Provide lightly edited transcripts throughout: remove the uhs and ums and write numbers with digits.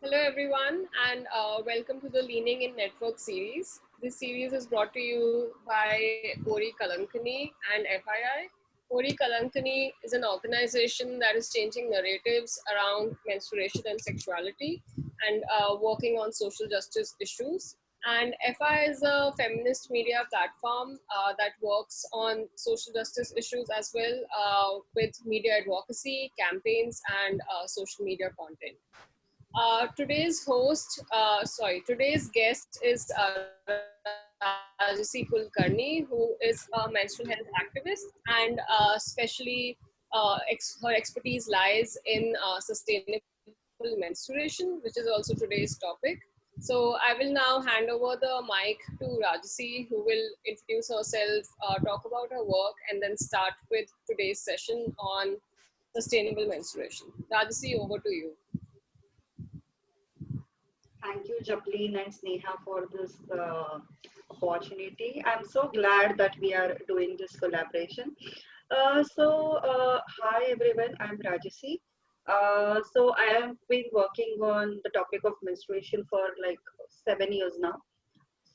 Hello, everyone, and welcome to the Leaning in Network series. This series is brought to you by Orikalankini and FII. Orikalankini is an organization that is changing narratives around menstruation and sexuality and working on social justice issues. And FI is a feminist media platform that works on social justice issues as well with media advocacy, campaigns, and social media content. Today's guest is Rajasi Kulkarni, who is a menstrual health activist, and especially her expertise lies in sustainable menstruation, which is also today's topic. So I will now hand over the mic to Rajasi, who will introduce herself, talk about her work, and then start with today's session on sustainable menstruation. Rajasi, over to you. Thank you, Japlin and Sneha, for this opportunity. I'm so glad that we are doing this collaboration. Hi everyone, I'm Rajasi. I have been working on the topic of menstruation for like 7 years now.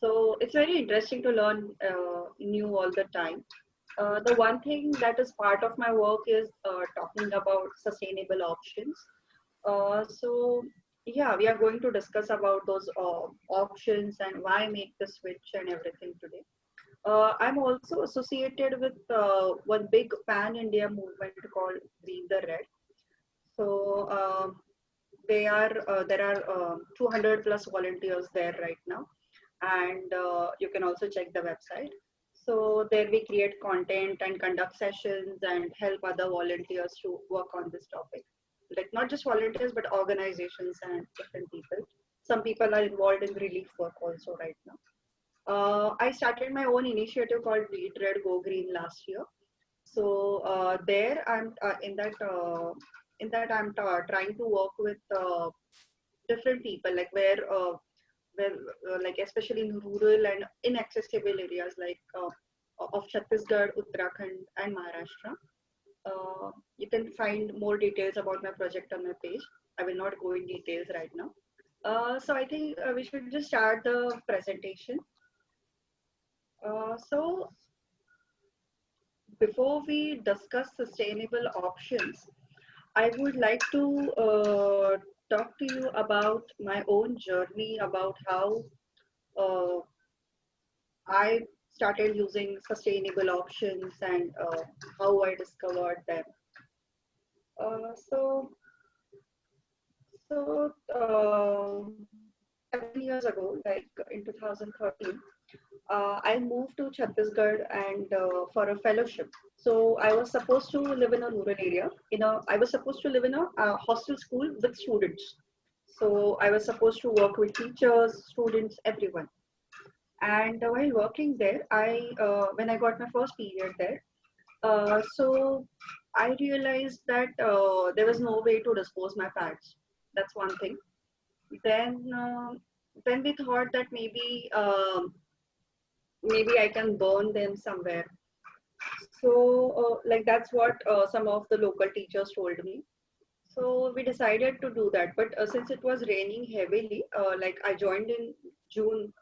So it's very interesting to learn new all the time. The one thing that is part of my work is talking about sustainable options. Yeah, we are going to discuss about those options and why make the switch and everything today. I'm also associated with one big pan-India movement called Green the Red. So there are 200 plus volunteers there right now, and you can also check the website. So there we create content and conduct sessions and help other volunteers to work on this topic. Like not just volunteers, but organizations and different people. Some people are involved in relief work also right now. I started my own initiative called Read Red Go Green last year. So there I'm in that I'm trying to work with different people, like where like especially in rural and inaccessible areas like of Chhattisgarh, Uttarakhand, and Maharashtra. You can find more details about my project on my page. I will not go in details right now. So I think we should just start the presentation. So before we discuss sustainable options, I would like to talk to you about my own journey about how uh, I started using sustainable options and how I discovered them. Uh, so, so 7 years ago, like in 2013, I moved to Chhattisgarh and for a fellowship. So I was supposed to live in a rural area. I was supposed to live in a hostel school with students. So I was supposed to work with teachers, students, everyone. And while working there, when I got my first period there, so I realized that there was no way to dispose my pads. That's one thing. Then, then we thought that maybe I can burn them somewhere. So, like that's what some of the local teachers told me. So we decided to do that. But since it was raining heavily, like I joined in June,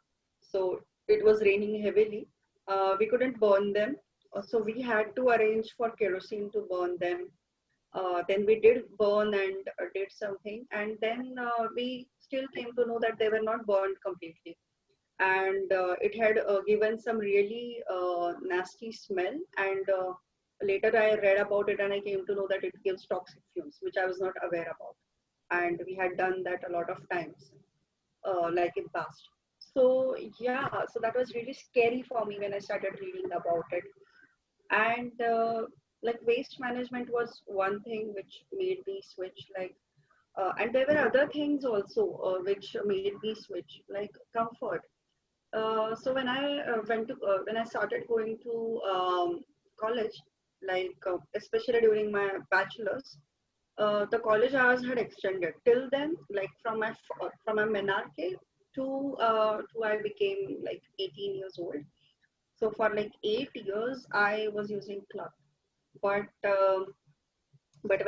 so it was raining heavily. We couldn't burn them. So we had to arrange for kerosene to burn them. Then we did burn and did something. And then we still came to know that they were not burned completely. And it had given some really nasty smell. And later I read about it and I came to know that it gives toxic fumes, which I was not aware about. And we had done that a lot of times, like in past. So yeah, so that was really scary for me when I started reading about it. And like waste management was one thing which made me switch. Like, and there were other things also which made me switch, like comfort. So when I started going to college, like especially during my bachelor's, the college hours had extended. Till then, like from my menarche to I became like 18 years old. So for like 8 years, I was using cloth. But but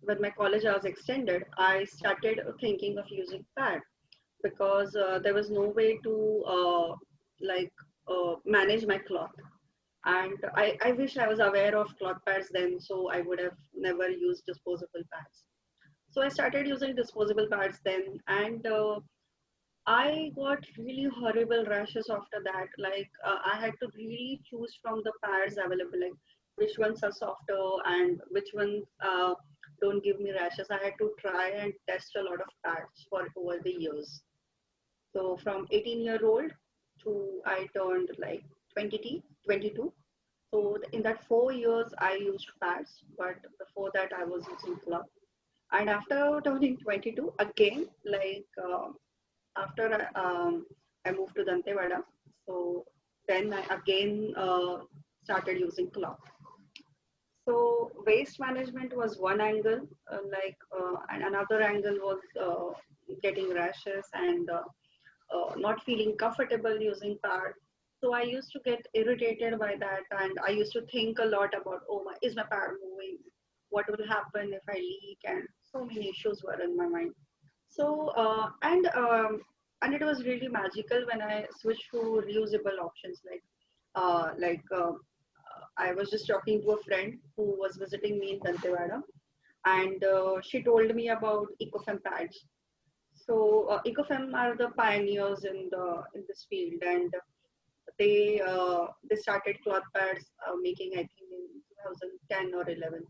when my college hours extended, I started thinking of using pad because there was no way to like manage my cloth. And I wish I was aware of cloth pads then, so I would have never used disposable pads. So I started using disposable pads then, and I got really horrible rashes after that. Like I had to really choose from the pads available, like which ones are softer and which ones don't give me rashes. I had to try and test a lot of pads for over the years. So from 18-year-old to I turned like 22. So in that 4 years, I used pads, but before that, I was using club. And after turning 22, again, like after I moved to Dantewada, so then I again started using cloth. So waste management was one angle, and another angle was getting rashes and not feeling comfortable using pad. So I used to get irritated by that, and I used to think a lot about, oh my, is my pad moving? What will happen if I leak? And so many issues were in my mind. So and it was really magical when I switched to reusable options I was just talking to a friend who was visiting me in Dantewada, and she told me about ecofem pads. So ecofem are the pioneers in this field, and they started cloth pads making, I think, in 2010 or 11.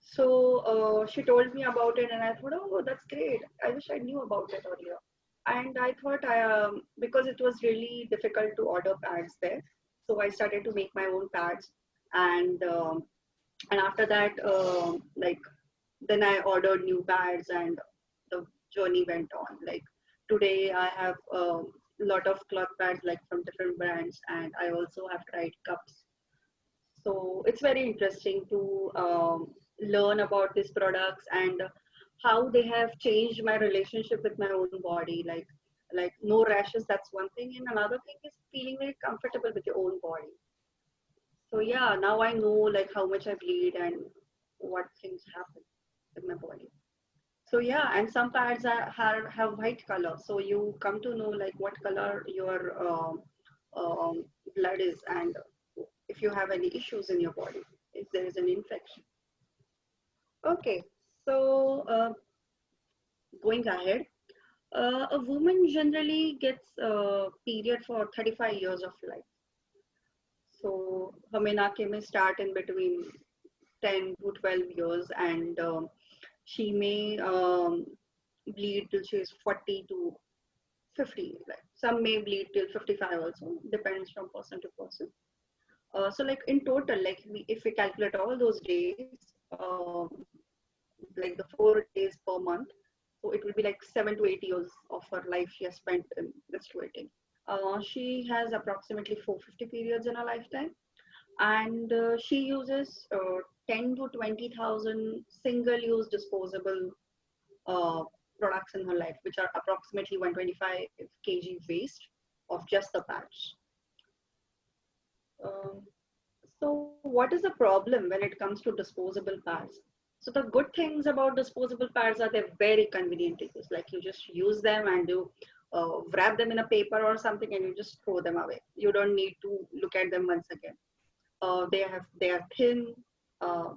So she told me about it, and I thought, oh, that's great. I wish I knew about it earlier. And I thought, because it was really difficult to order pads there, so I started to make my own pads. And after that, then I ordered new pads, and the journey went on. Like today, I have a lot of cloth pads like from different brands, and I also have tried cups. So it's very interesting to learn about these products and how they have changed my relationship with my own body. Like no rashes, that's one thing, and another thing is feeling very comfortable with your own body. So yeah, now I know like how much I bleed and what things happen with my body. So yeah, and some pads have white color, so you come to know like what color your blood is, and if you have any issues in your body, if there is an infection. Okay, so going ahead, a woman generally gets a period for 35 years of life. So her menarche may start in between 10 to 12 years, and she may bleed till she is 40 to 50. Like some may bleed till 55 also, depends from person to person. So like in total, if we calculate all those days, like the 4 days per month, so it will be like 7 to 8 years of her life she has spent in menstruating. She has approximately 450 periods in her lifetime, and she uses 10 to 20,000 single-use disposable uh, products in her life, which are approximately 125 kg waste of just the patch. Um, so what is the problem when it comes to disposable pads? So the good things about disposable pads are they're very convenient to use. Like you just use them and you wrap them in a paper or something and you just throw them away. You don't need to look at them once again. They are thin, uh,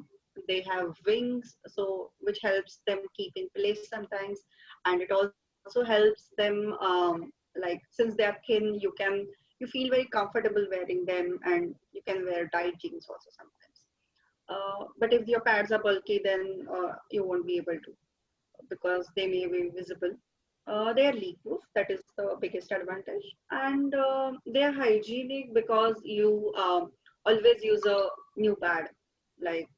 they have wings, so which helps them keep in place sometimes, and it also helps them like since they are thin, you feel very comfortable wearing them, and you can wear tight jeans also sometimes. But if your pads are bulky, then you won't be able to because they may be visible. They are leak proof, that is the biggest advantage. And they are hygienic because you always use a new pad, like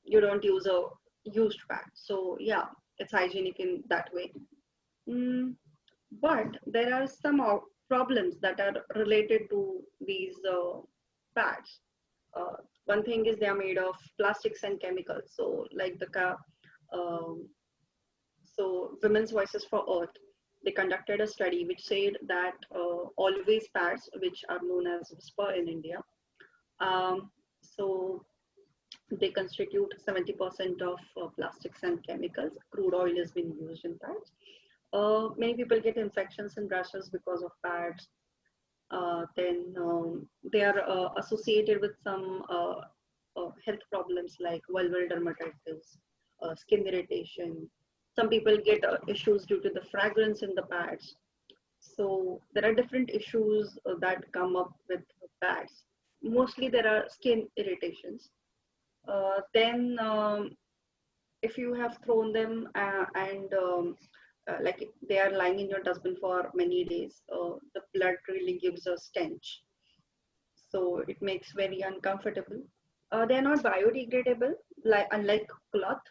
you don't use a used pad. So, yeah, it's hygienic in that way. Mm, but there are some problems that are related to these pads. Uh, One thing is they are made of plastics and chemicals. So, like um, Women's Voices for Earth, they conducted a study which said that always pads, which are known as whisper in India, um, so They constitute 70% of plastics and chemicals. Crude oil has been used in pads. Many people get infections in brushes because of pads. Then they are associated with some health problems like vulval dermatitis, skin irritation. Some people get issues due to the fragrance in the pads. So there are different issues that come up with pads. Mostly there are skin irritations. Then if you have thrown them and like they are lying in your dustbin for many days, the blood really gives a stench. So it makes very uncomfortable. They're not biodegradable, like unlike cloth.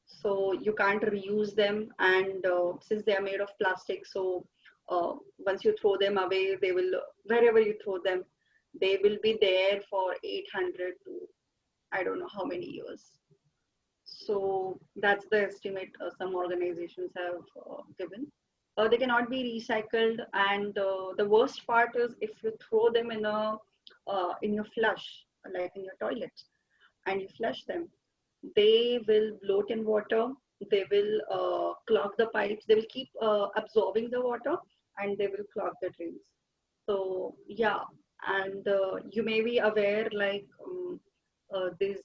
So you can't reuse them, and since they are made of plastic, so once you throw them away, they will wherever you throw them, they will be there for 800 to I don't know how many years. So that's the estimate some organizations have given. They cannot be recycled, and the worst part is if you throw them in your flush, like in your toilet, and you flush them, they will bloat in water. They will clog the pipes. They will keep absorbing the water, and they will clog the drains. So yeah, and you may be aware like these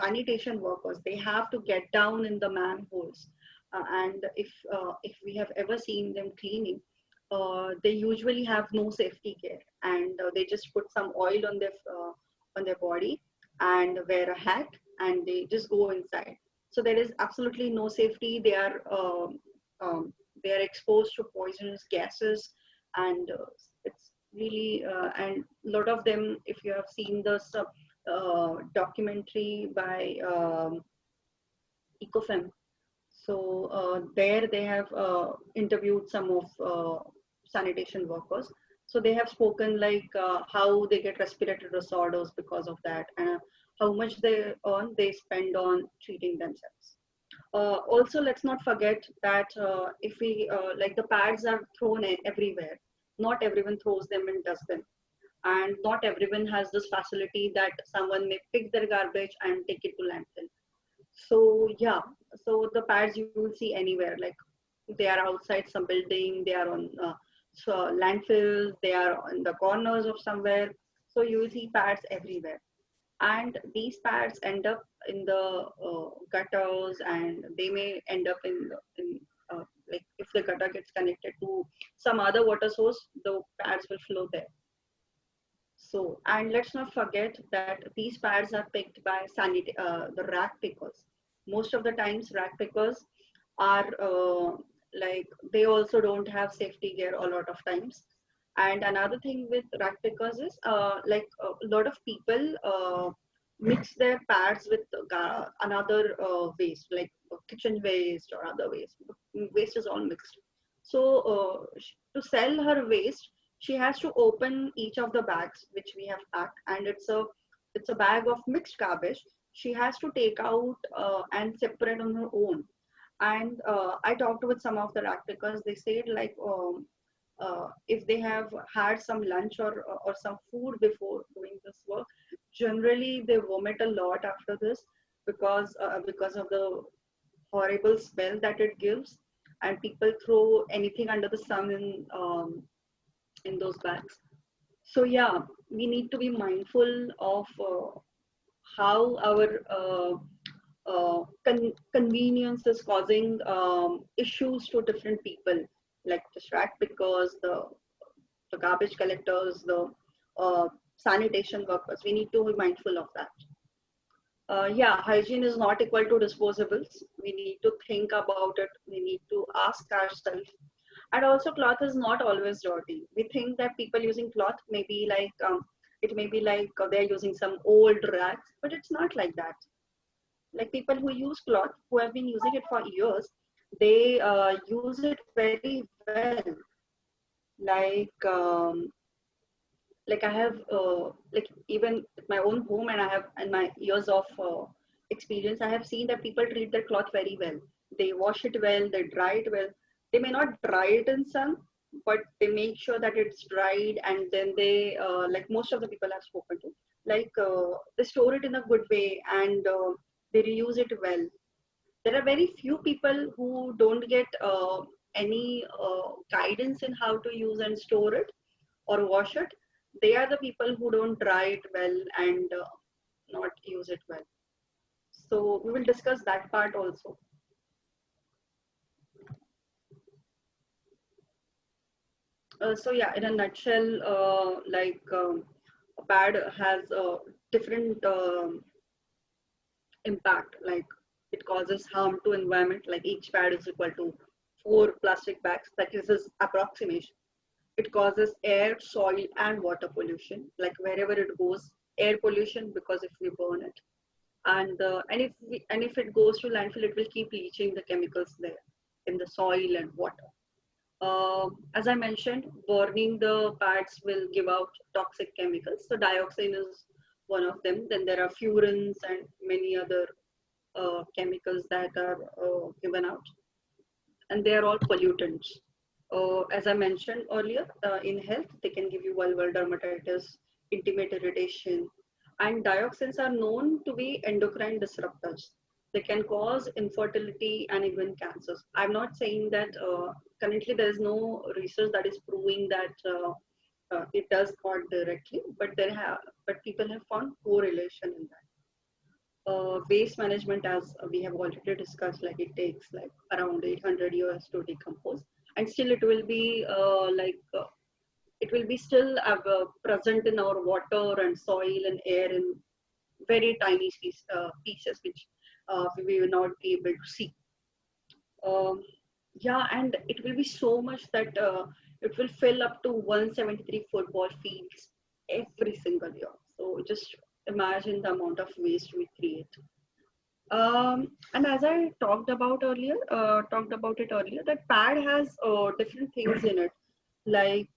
sanitation workers, they have to get down in the manholes, and if we have ever seen them cleaning, they usually have no safety care, and they just put some oil on their body and wear a hat, and they just go inside. So there is absolutely no safety. They are exposed to poisonous gases, and it's really and a lot of them, if you have seen the documentary by Ecofem, so there they have interviewed some of sanitation workers. So they have spoken like how they get respiratory disorders because of that, and how much they earn, they spend on treating themselves. Also, let's not forget that if we like the pads are thrown everywhere. Not everyone throws them in dustbin, and not everyone has this facility that someone may pick their garbage and take it to landfill. So yeah, so the pads you will see anywhere, like they are outside some building, they are on so landfills, they are in the corners of somewhere. So you will see pads everywhere, and these pads end up in the gutters, and they may end up in like if the gutter gets connected to some other water source, the pads will flow there. So, and let's not forget that these pads are picked by the rack pickers. Most of the times, rack pickers are like they also don't have safety gear a lot of times. And another thing with rack pickers is like a lot of people mix their pads with another waste, like kitchen waste or other waste. Waste is all mixed. So to sell her waste, she has to open each of the bags which we have packed, and it's a bag of mixed garbage. She has to take out and separate on her own. And I talked with some of the rack pickers. They said like if they have had some lunch or some food before doing this work, generally they vomit a lot after this because of the horrible smell that it gives, and people throw anything under the sun in those bags. So yeah, we need to be mindful of how our convenience is causing issues to different people, like the track pickers, the garbage collectors, the sanitation workers. We need to be mindful of that. Yeah, hygiene is not equal to disposables. We need to think about it. We need to ask ourselves. And also, cloth is not always dirty. We think that people using cloth may be like it may be like they're using some old rags, but it's not like that. Like people who use cloth, who have been using it for years, they use it very well. Like like I have like even at my own home, and I have in my years of experience, I have seen that people treat their cloth very well. They wash it well, they dry it well. They may not dry it in sun, but they make sure that it's dried, and then they like most of the people I've spoken to, like they store it in a good way, and they reuse it well. There are very few people who don't get any guidance in how to use and store it or wash it. They are the people who don't dry it well and not use it well. So we will discuss that part also. So yeah, in a nutshell, a pad has different impact. Like it causes harm to environment. Like each pad is equal to 4 plastic bags. That is his approximation. It causes air, soil, and water pollution. Like wherever it goes, air pollution because if we burn it, and if it goes to landfill, it will keep leaching the chemicals there in the soil and water. As I mentioned, burning the pads will give out toxic chemicals. So dioxin is one of them. Then there are furans and many other chemicals that are given out, and they are all pollutants. As I mentioned earlier, in health, they can give you vulval dermatitis, intimate irritation, and dioxins are known to be endocrine disruptors. They can cause infertility and even cancers. I'm not saying that currently there is no research that is proving that it does cause directly, but but people have found correlation in that. Waste management, as we have already discussed, like it takes like around 800 years to decompose, and still it will be still present in our water and soil and air in very tiny pieces which we will not be able to see. um, yeah, and it will be so much that it will fill up to 173 football fields every single year. So just imagine the amount of waste we create. And as I talked about it earlier, that pad has different things in it, like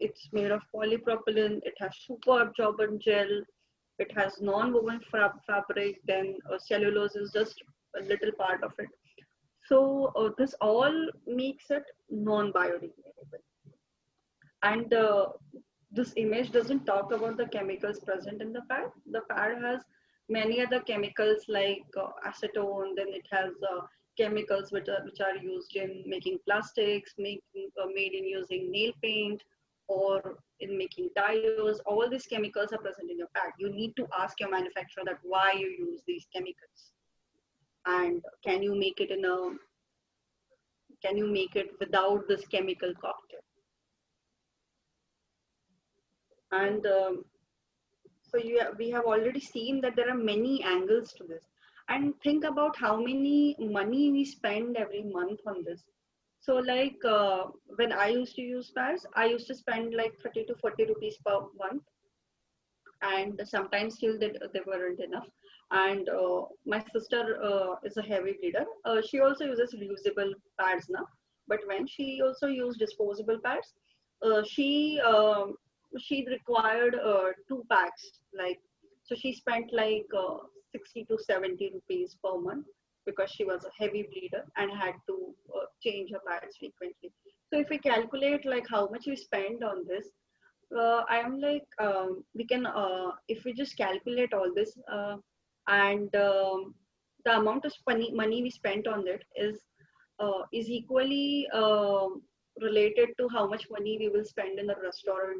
it's made of polypropylene, it has super absorbent gel, it has non-woven fabric, then cellulose is just a little part of it. So this all makes it non-biodegradable. And this image doesn't talk about the chemicals present in the pad. The pad has many other chemicals like acetone. Then it has chemicals which are used in making plastics, made in using nail paint, or in making tires. All these chemicals are present in your pad. You need to ask your manufacturer that why you use these chemicals, and can you make it without this chemical cocktail? And so we have already seen that there are many angles to this. And think about how many money we spend every month on this. So like when I used to use pads, I used to spend like 30 to 40 rupees per month, and sometimes still they weren't enough. And my sister is a heavy bleeder. She also uses reusable pads now, but when she also used disposable pads, she she required 2 packs. Like, so she spent like 60 to 70 rupees per month because she was a heavy bleeder and had to change her pads frequently. So if we calculate like how much we spend on this, I'm like, we can, if we just calculate all this, and the amount of money we spent on it is equally related to how much money we will spend in the restaurant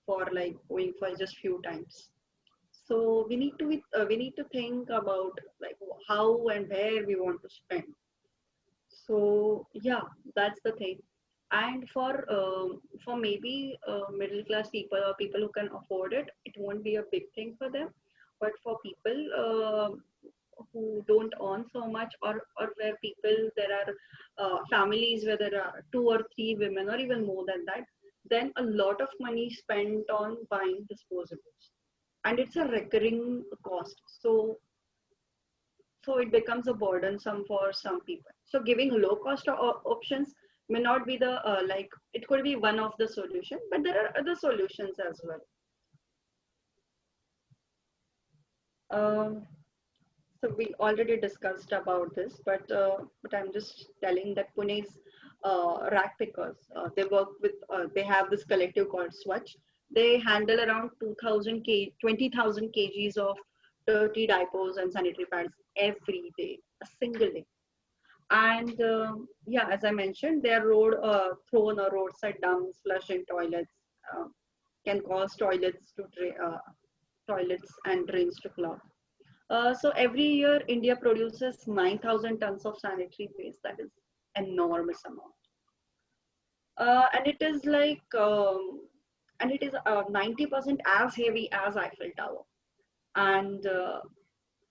for like going for just few times. So we need to think about like how and where we want to spend. So yeah, that's the thing. And for maybe middle class people or people who can afford it, it won't be a big thing for them. But for people who don't earn so much, or where people there are families where there are 2 or 3 women or even more than that, then a lot of money spent on buying disposables, and it's a recurring cost. So it becomes a burdensome for some people. So giving low cost options may not be the like, it could be one of the solution, but there are other solutions as well. um, so we already discussed about this, but I'm just telling that Pune's rag pickers, they work with they have this collective called Swatch. They handle around 20,000 kgs of dirty diapers and sanitary pads every day, a single day. And yeah, as I mentioned, they're thrown or roadside dumps, flush in toilets, uh, can cause toilets and drains to clog. So every year, India produces 9,000 tons of sanitary waste. That is enormous amount. And it is and it is 90% as heavy as Eiffel Tower.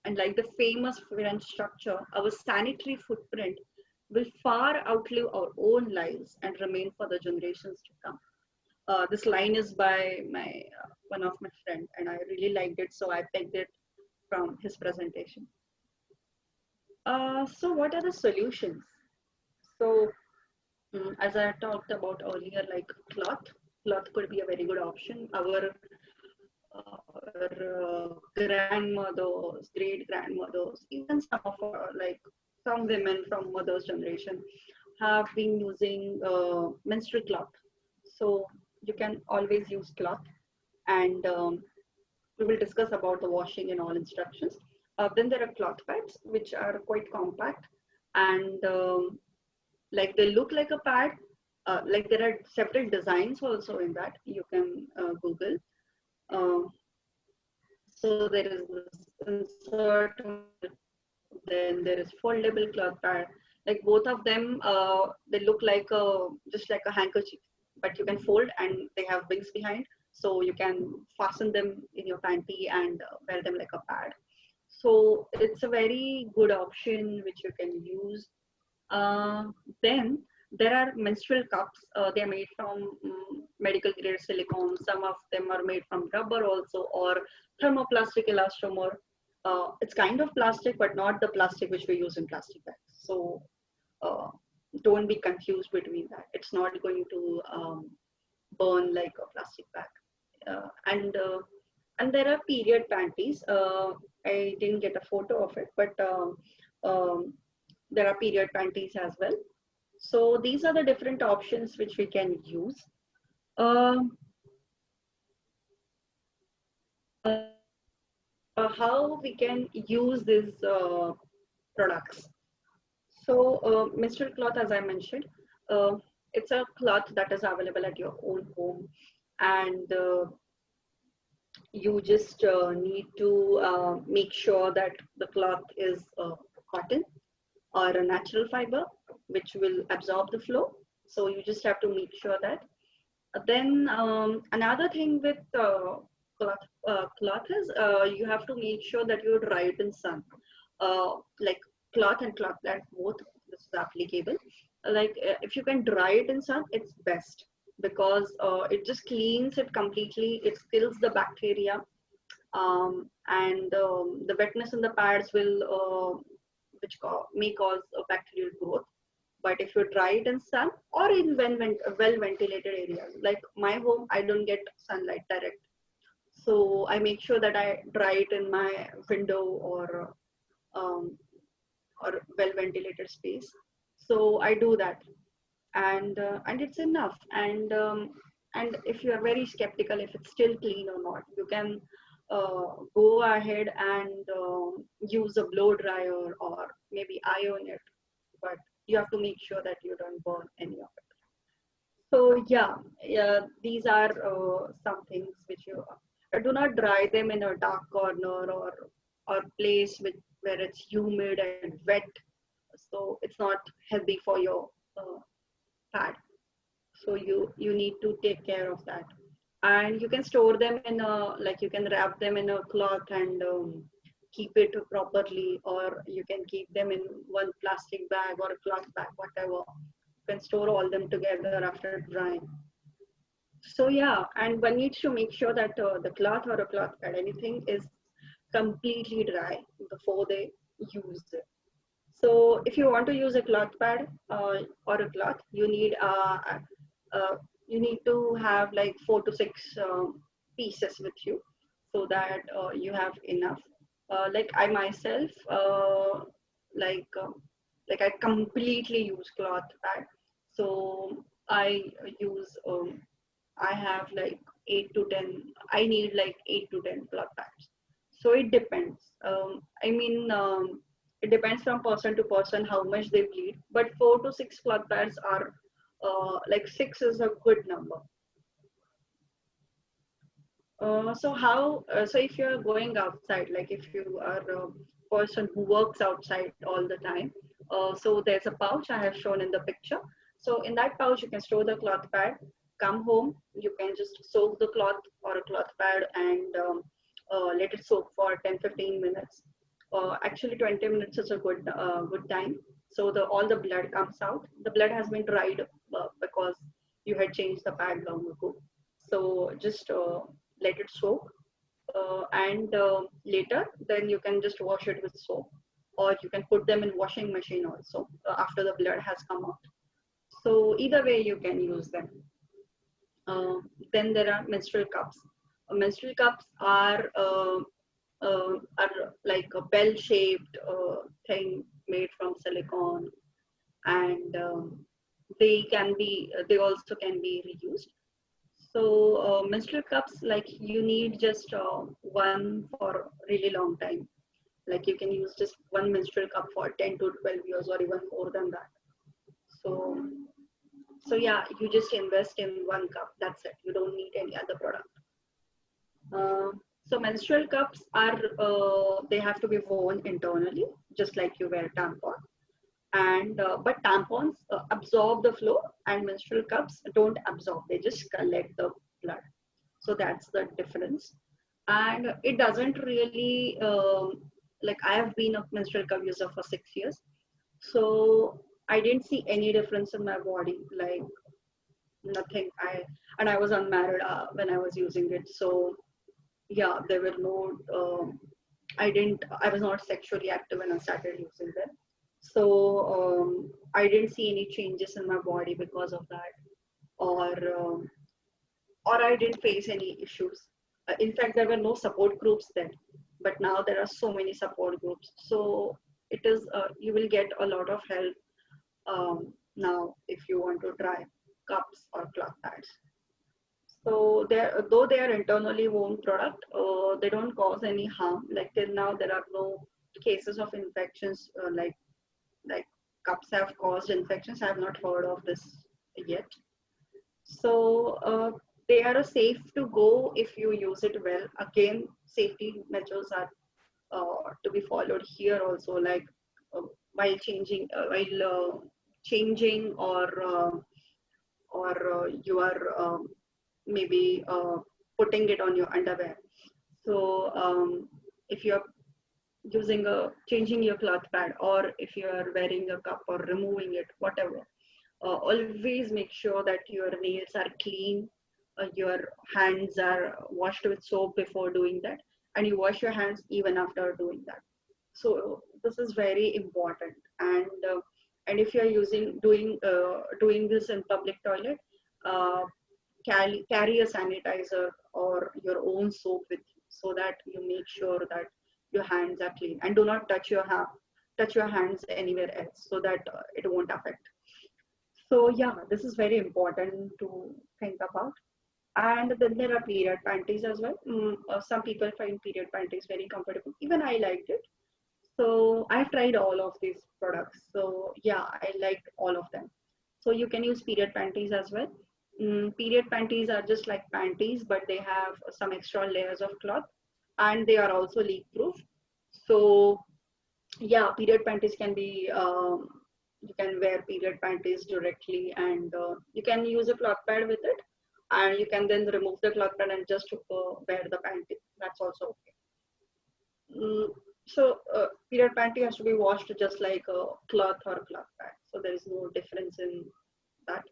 And like the famous French structure, our sanitary footprint will far outlive our own lives and remain for the generations to come. This line is by one of my friend, and I really liked it, so I picked it from his presentation. So what are the solutions? So as I talked about earlier, like cloth could be a very good option. Our grandmothers, great grandmothers, even some of our, like some women from mother's generation have been using menstrual cloth. So you can always use cloth, and we will discuss about the washing and all instructions. Then there are cloth pads, which are quite compact, and like they look like a pad. Like there are several designs also in that you can Google. Uh, so there is this insert, then there is foldable cloth pad. Like both of them, they look like just like a handkerchief, but you can fold and they have wings behind, so you can fasten them in your panty and wear them like a pad. So it's a very good option which you can use. Uh, then there are menstrual cups. They are made from medical grade silicone. Some of them are made from rubber also, or thermoplastic elastomer. It's kind of plastic, but not the plastic which we use in plastic bags. So uh, don't be confused between that. It's not going to burn like a plastic bag. And there are period panties. I didn't get a photo of it, but there are period panties as well. So these are the different options which we can use. Um, how we can use these products. So menstrual cloth, as I mentioned, uh, it's a cloth that is available at your own home, and you just need to make sure that the cloth is cotton or a natural fiber which will absorb the flow. So you just have to make sure that. Then another thing with cloth is you have to make sure that you dry it in sun. Like cloth and cloth that both this is applicable. Like if you can dry it in sun, it's best because it just cleans it completely. It kills the bacteria, and the wetness in the pads will may cause a bacterial growth. But if you dry it in sun or in well ventilated areas, like my home, I don't get sunlight direct. So I make sure that I dry it in my window um, or well ventilated space. So I do that, and it's enough. And if you are very skeptical if it's still clean or not, you can go ahead and use a blow dryer or maybe iron it, but you have to make sure that you don't burn any of it. So yeah, these are some things which you do not dry them in a dark corner or place where it's humid and wet. So it's not healthy for your pad. So you need to take care of that, and you can store them in a, like you can wrap them in a cloth and keep it properly, or you can keep them in one plastic bag or a cloth bag, whatever. You can store all them together after drying. So yeah, and one needs to make sure that the cloth or a cloth pad, anything is completely dry before they use it. So if you want to use a cloth pad or a cloth, uh, you need to have like 4 to 6 pieces with you, so that you have enough. Like I myself, like uh, like I completely use cloth pad. So I use I have like 8 to 10. I need like 8 to 10 cloth pads. So it depends. It depends from person to person how much they bleed. But 4 to 6 cloth pads are like 6 is a good number. So if you're going outside, like if you are a person who works outside all the time, so there's a pouch I have shown in the picture. So in that pouch, you can store the cloth pad. Come home, you can just soak the cloth or a cloth pad and let it soak for 10-15 minutes. Actually, 20 minutes is a good time. So all the blood comes out. The blood has been dried because you had changed the pad long ago. So just let it soak, and later then you can just wash it with soap, or you can put them in washing machine also after the blood has come out. So either way you can use them. uh, then there are menstrual cups. Menstrual cups are like a bell shaped thing made from silicone, and they also can be reused. So menstrual cups, like you need just one for really long time. Like you can use just one menstrual cup for 10 to 12 years or even more than that. So yeah, you just invest in one cup. That's it. You don't need any other product. So menstrual cups are they have to be worn internally, just like you wear tampon. And but tampons absorb the flow, and menstrual cups don't absorb. They just collect the blood. So that's the difference. And it doesn't really like I have been a menstrual cup user for 6 years, so I didn't see any difference in my body, like nothing. I was unmarried when I was using it, so yeah, there were no I was not sexually active when I started using them. So I didn't see any changes in my body because of that, or I didn't face any issues. In fact, there were no support groups then, but now there are so many support groups. So it is you will get a lot of help now if you want to try cups or cloth pads. So though they are internally worn product, they don't cause any harm. Like till now, there are no cases of infections like cups have caused infections. I have not heard of this yet. So they are safe to go if you use it well. Again, safety measures are to be followed here also, like uh, while changing, or you are maybe putting it on your underwear. So if you're changing your cloth pad, or if you are wearing a cup or removing it, whatever, always make sure that your nails are clean, your hands are washed with soap before doing that, and you wash your hands even after doing that. So this is very important. And if you are doing this in public toilet, uh, carry a sanitizer or your own soap with you, so that you make sure that your hands are clean, and do not touch your hands anywhere else, so that it won't affect. So yeah, this is very important to think about. And then there are period panties as well. Some people find period panties very comfortable. Even I liked it. So I've tried all of these products. So yeah, I liked all of them. So you can use period panties as well. Period panties are just like panties, but they have some extra layers of cloth, and they are also leak proof. So yeah, period panties can be you can wear period panties directly, and you can use a cloth pad with it, and you can then remove the cloth pad and just wear the panty. That's also okay. So period panty has to be washed just like a cloth or cloth pad, so there is no difference in that.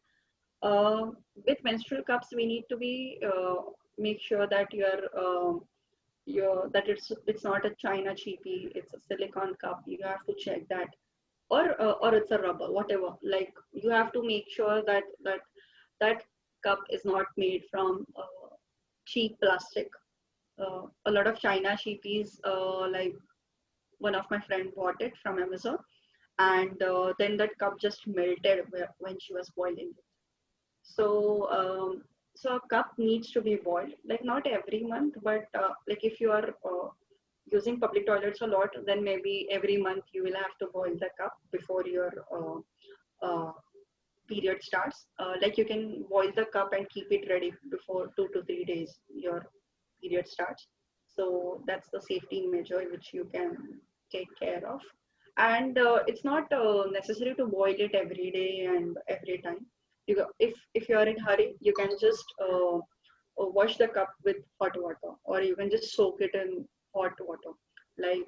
uh, with menstrual cups, we need to be make sure that that it's not a china cheapie, it's a silicone cup. You have to check that, or it's a rubber, whatever. Like you have to make sure that cup is not made from cheap plastic. A lot of china cheapies, like one of my friend bought it from Amazon, and then that cup just melted when she was boiling it. So So a cup needs to be boiled, like not every month, but like if you are using public toilets a lot, then maybe every month you will have to boil the cup before your period starts. Like you can boil the cup and keep it ready before 2 to 3 days your period starts. So that's the safety measure which you can take care of. And it's not necessary to boil it every day and every time. If you are in hurry, you can just wash the cup with hot water, or you can just soak it in hot water. Like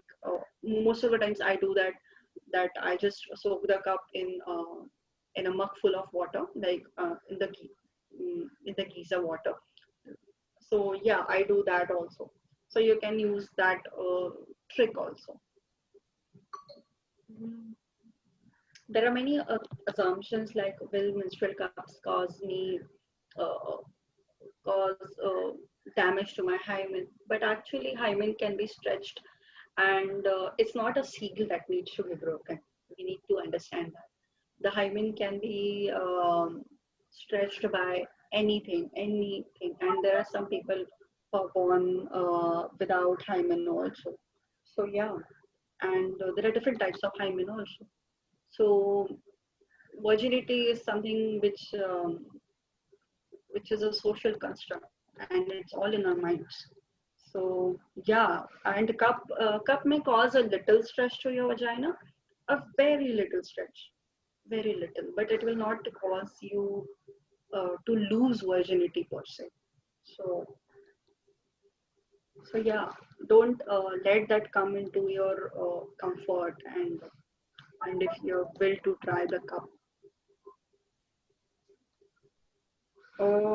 most of the times I do that. That I just soak the cup in a mug full of water, like in the geyser water. So yeah, I do that also. So you can use that trick also. Mm. There are many assumptions like, will menstrual cups uh, cause damage to my hymen? But actually, hymen can be stretched, and it's not a seal that needs to be broken. We need to understand that the hymen can be stretched by anything, and there are some people who are born without hymen also. So yeah, and there are different types of hymen also. So virginity is something which is a social construct, and it's all in our minds. So yeah, and cup may cause a little stretch to your vagina, a very little stretch, very little, but it will not cause you to lose virginity per se. So so yeah, don't let that come into your comfort, and if you're will to try the cup.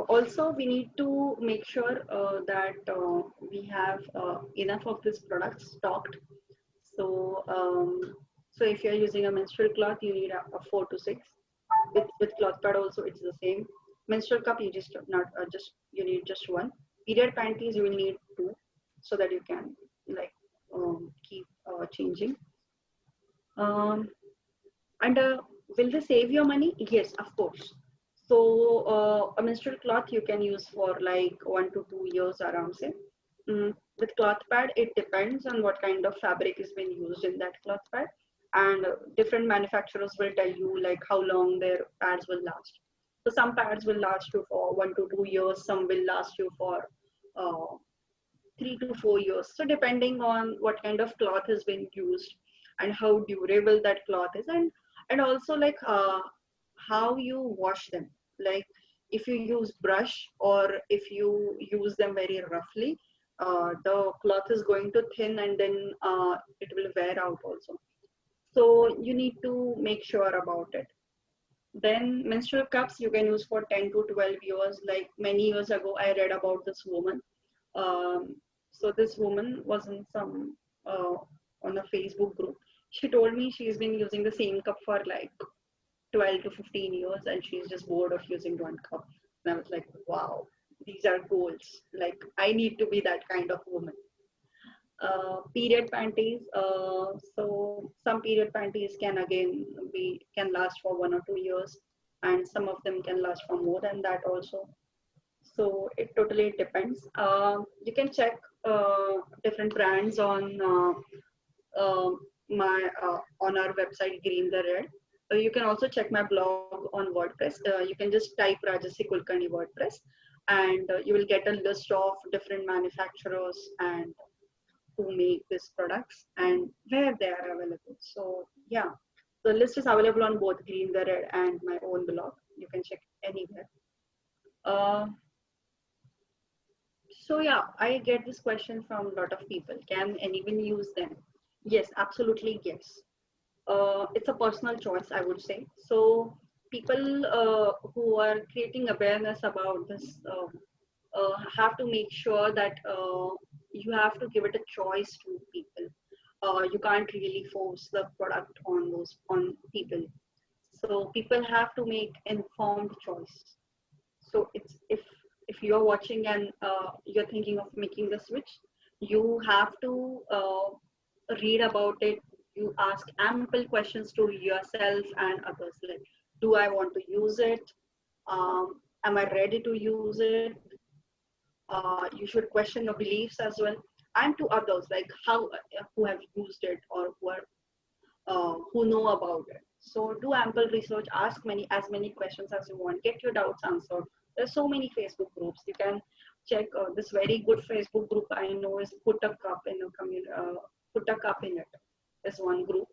Also, we need to make sure that we have enough of these products stocked. So, so if you're using a menstrual cloth, you need a 4 to 6. With cloth pad also, it's the same. Menstrual cup, you just not just you need just one. Period panties, you will need two, so that you can like keep changing. Um, And will they save your money? Yes, of course. So a menstrual cloth you can use for like 1 to 2 years around say. With cloth pad, it depends on what kind of fabric is being used in that cloth pad, and different manufacturers will tell you like how long their pads will last. So some pads will last you for 1 to 2 years, some will last you for uh, 3 to 4 years. So depending on what kind of cloth has been used and how durable that cloth is, and also like how you wash them. Like if you use brush or if you use them very roughly, the cloth is going to thin, and then it will wear out also. So you need to make sure about it. Then menstrual cups you can use for 10 to 12 years. Like many years ago, I read about this woman. So this woman was in some on a Facebook group. She told me she's been using the same cup for like 12 to 15 years, and she's just bored of using one cup. And I was like, wow, these are goals. Like I need to be that kind of woman. Period panties. So some period panties can again be can last for 1 or 2 years, and some of them can last for more than that also. So it totally depends. You can check different brands on our website Green the Red. You can also check my blog on WordPress. You can just type Rajasi Kulkarni WordPress, and you will get a list of different manufacturers and who make these products and where they are available. So yeah, the list is available on both Green the Red and my own blog. You can check anywhere. Uh, so yeah, I get this question from a lot of people. Can anyone use them? Yes, absolutely yes. It's a personal choice, I would say. So people who are creating awareness about this have to make sure that you have to give it a choice to people. You can't really force the product on people. So people have to make informed choice. So it's if you're watching and you're thinking of making the switch, you have to read about it. You ask ample questions to yourself and others, like, do I want to use it? Am I ready to use it? You should question your beliefs as well, and to others, like who have used it or who know about it. So do ample research, ask as many questions as you want, get your doubts answered. There's so many Facebook groups. You can check this very good Facebook group I know is Put a Cup in a Put a Cup in it is one group.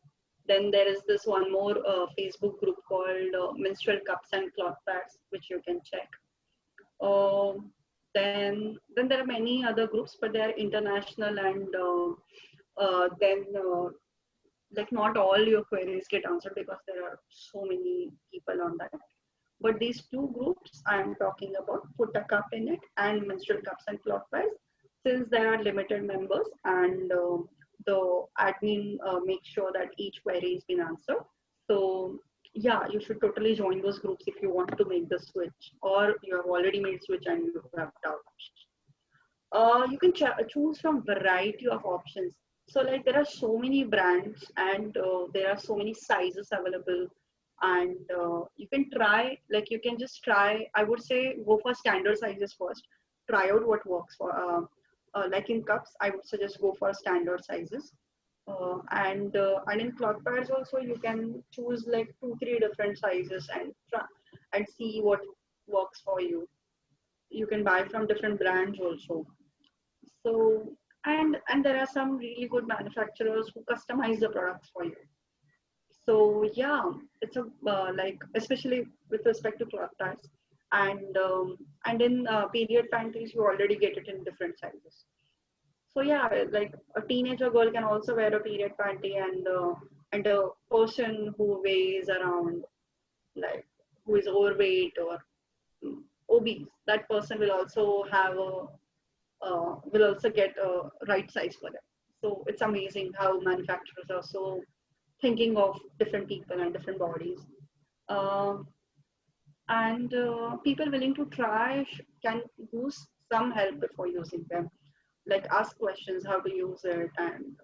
Then there is this one more Facebook group called Menstrual Cups and Cloth Pads, which you can check. Then there are many other groups, but they are international, and then like not all your queries get answered because there are so many people on that. But these two groups I am talking about, Put a Cup in it and Menstrual Cups and Cloth Pads, since there are limited members and the admin makes sure that each query has been answered. So yeah, you should totally join those groups if you want to make the switch, or you have already made switch and you have doubts. You can choose from variety of options. So like there are so many brands, and there are so many sizes available, and you can try, like you can just try, I would say go for standard sizes first, try out what works for like in cups I would suggest go for standard sizes, and in cloth pads also you can choose like 2-3 different sizes and try and see what works for you. You can buy from different brands also. So and there are some really good manufacturers who customize the products for you. So yeah, it's a like especially with respect to cloth pads, and in period panties you already get it in different sizes. So yeah, like a teenager girl can also wear a period panty, and a person who weighs around, like who is overweight or obese, that person will also get a right size for them. So it's amazing how manufacturers are so thinking of different people and different bodies. Um and people willing to try can use some help before using them, like ask questions how to use it, and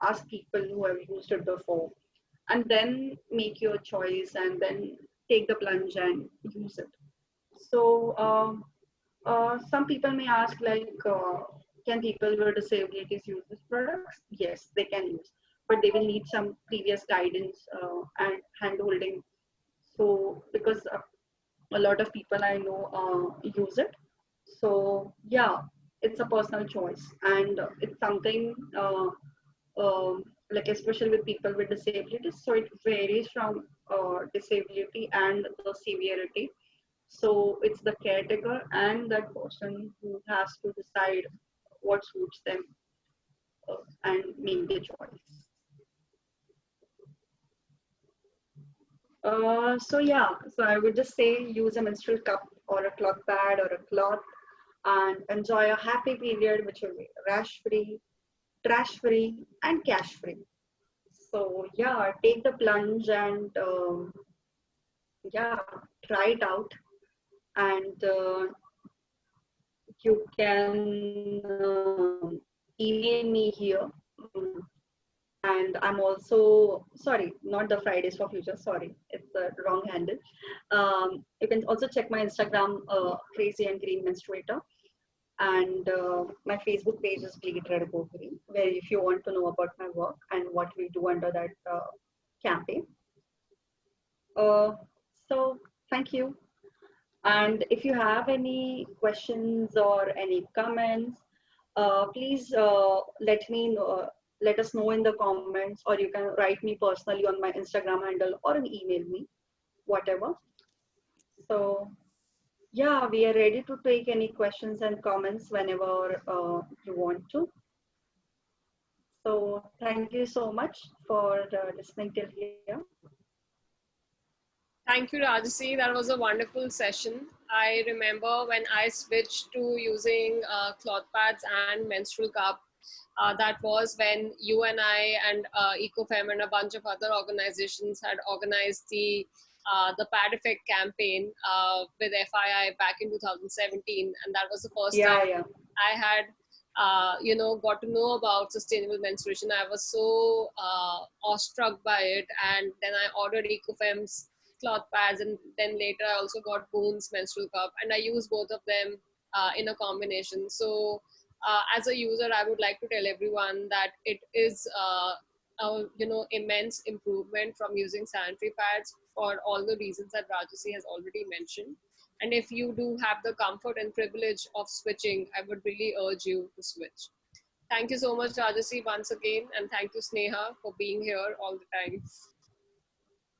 ask people who have used it before, and then make your choice and then take the plunge and use it. So some people may ask, like, can people with disabilities use these products? Yes, they can use, but they will need some previous guidance and hand holding. So, because a lot of people I know use it. So, yeah, it's a personal choice, and it's something like, especially with people with disabilities. So, it varies from disability and the severity. So it's the caretaker and that person who has to decide what suits them and make the choice. So yeah, so I would just say use a menstrual cup or a cloth pad or a cloth and enjoy a happy period, which will be rash free, trash free, and cash free. So yeah, take the plunge and yeah, try it out, and you can email me here. And I'm also sorry, not the Fridays for Future. Sorry, it's the wrong handle. You can also check my Instagram, Crazy and Green Menstruator, and my Facebook page is Bleed Red Go Green, where if you want to know about my work and what we do under that campaign. Uh, so thank you. And if you have any questions or any comments, please let us know in the comments, or you can write me personally on my Instagram handle or email me, whatever. So yeah, we are ready to take any questions and comments whenever you want to. So thank you so much for listening till here. Thank you, Rajasi. That was a wonderful session. I remember when I switched to using cloth pads and menstrual cup. That was when you and I and EcoFem and a bunch of other organizations had organized the Pad Effect campaign with FII back in 2017, and that was the first time Yeah. I had got to know about sustainable menstruation. I was so awestruck by it, and then I ordered EcoFem's cloth pads, and then later I also got Boons menstrual cup, and I use both of them in a combination. So as a user, I would like to tell everyone that it is immense improvement from using sanitary pads for all the reasons that Rajasi has already mentioned. And if you do have the comfort and privilege of switching, I would really urge you to switch. Thank you so much, Rajasi, once again, and thank you, Sneha, for being here all the time.